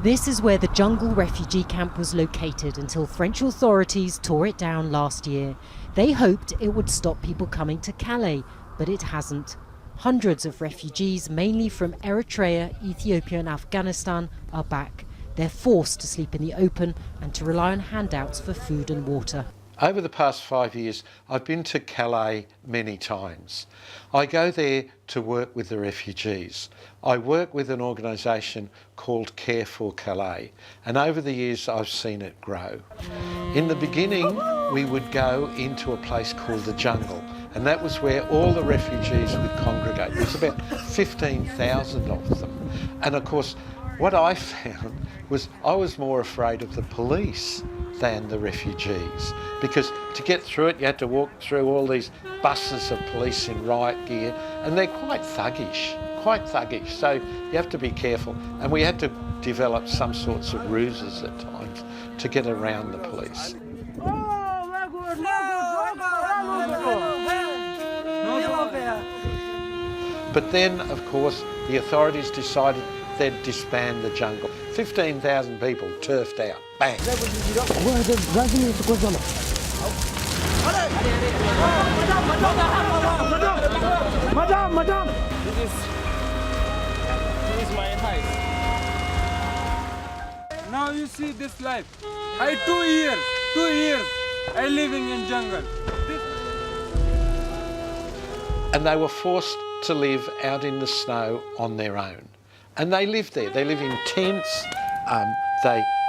This is where the jungle refugee camp was located until French authorities tore it down last year. They hoped it would stop people coming to Calais, but it hasn't. Hundreds of refugees, mainly from Eritrea, Ethiopia and Afghanistan, are back. They're forced to sleep in the open and to rely on handouts for food and water. Over the past 5 years, I've been to Calais many times. I go there to work with the refugees. I work with an organisation called Care for Calais, and over the years I've seen it grow. In the beginning, we would go into a place called the jungle, and that was where all the refugees would congregate. There's about 15,000 of them. And of course, what I found was I was more afraid of the police than the refugees, because to get through it you had to walk through all these buses of police in riot gear, and they're quite thuggish, so you have to be careful, and we had to develop some sorts of ruses at times to get around the police. But then, of course, the authorities decided they'd disband the jungle. 15,000 people turfed out. Bang. Madam. This is my house. Now you see this life. 2 years, I living in jungle. And they were forced to live out in the snow on their own. And they live there. They live in tents.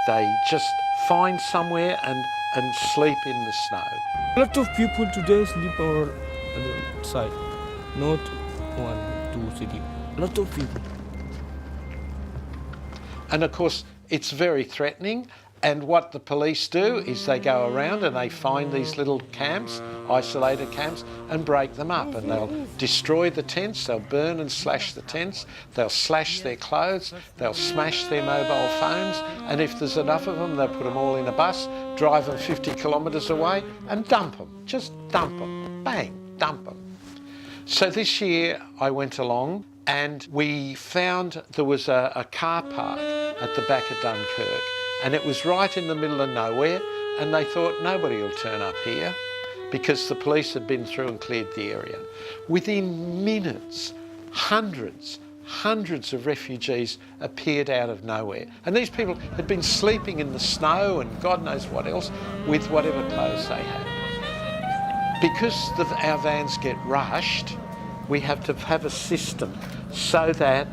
They just find somewhere and sleep in the snow. A lot of people today sleep outside, not 1, 2 city. A lot of people. And of course, it's very threatening. And what the police do is they go around and they find these little camps, isolated camps, and break them up. And they'll destroy the tents, they'll burn and slash the tents, they'll slash their clothes, they'll smash their mobile phones, and if there's enough of them, they'll put them all in a bus, drive them 50 kilometres away and dump them. Just dump them. Bang, dump them. So this year I went along and we found there was a car park at the back of Dunkirk. And it was right in the middle of nowhere, and they thought nobody will turn up here because the police had been through and cleared the area. Within minutes, hundreds of refugees appeared out of nowhere. And these people had been sleeping in the snow and God knows what else with whatever clothes they had. Because our vans get rushed, we have to have a system so that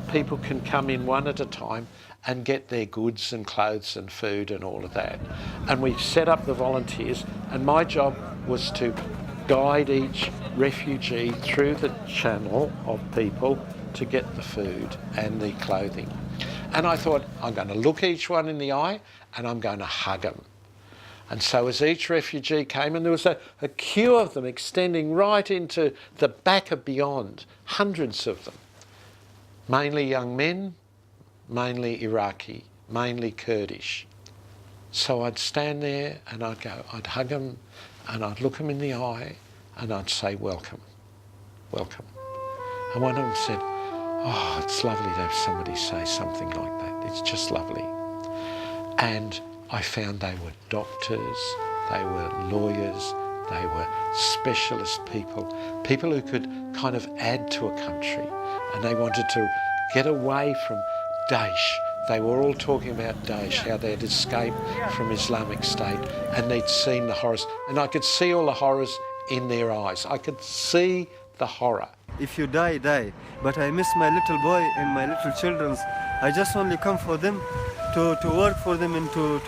people can come in one at a time and get their goods and clothes and food and all of that. And we set up the volunteers, and my job was to guide each refugee through the channel of people to get the food and the clothing. And I thought, I'm going to look each one in the eye and I'm going to hug them. And so as each refugee came, and there was a queue of them extending right into the back of beyond, hundreds of them, mainly young men, mainly Iraqi, mainly Kurdish. So I'd stand there and I'd hug them and I'd look them in the eye and I'd say, welcome, welcome. And one of them said, oh, it's lovely to have somebody say something like that. It's just lovely. And I found they were doctors, they were lawyers, they were specialist people who could kind of add to a country, and they wanted to get away from Daesh. They were all talking about Daesh, how they had escaped from Islamic State, and they'd seen the horrors. And I could see all the horrors in their eyes. I could see the horror. If you die, die. But I miss my little boy and my little children. I just only come for them, to work for them and to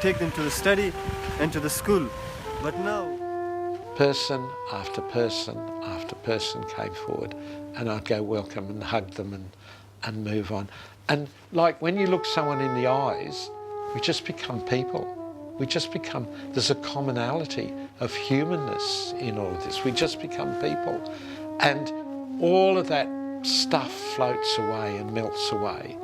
take them to the study and to the school. But now, person after person after person came forward, and I'd go welcome and hug them and move on. And like when you look someone in the eyes, we just become people. We just become, there's a commonality of humanness in all of this. We just become people. And all of that stuff floats away and melts away.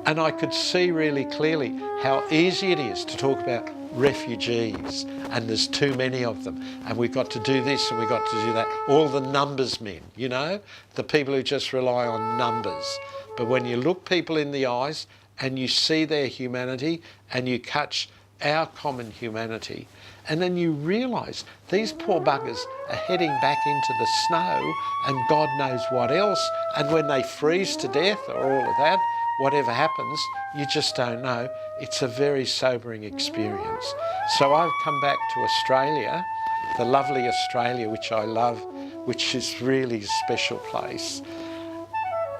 And I could see really clearly how easy it is to talk about refugees, and there's too many of them, and we've got to do this and we've got to do that. All the numbers men, you know, the people who just rely on numbers. But when you look people in the eyes and you see their humanity and you catch our common humanity, and then you realise these poor buggers are heading back into the snow and God knows what else, and when they freeze to death or all of that, whatever happens, you just don't know. It's a very sobering experience. So I've come back to Australia, the lovely Australia, which I love, which is really a special place,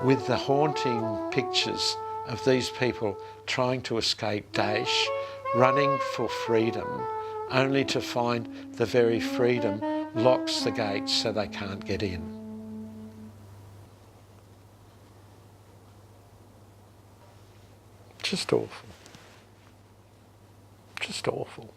with the haunting pictures of these people trying to escape Daesh, running for freedom, only to find the very freedom locks the gates so they can't get in. Just awful. Just awful.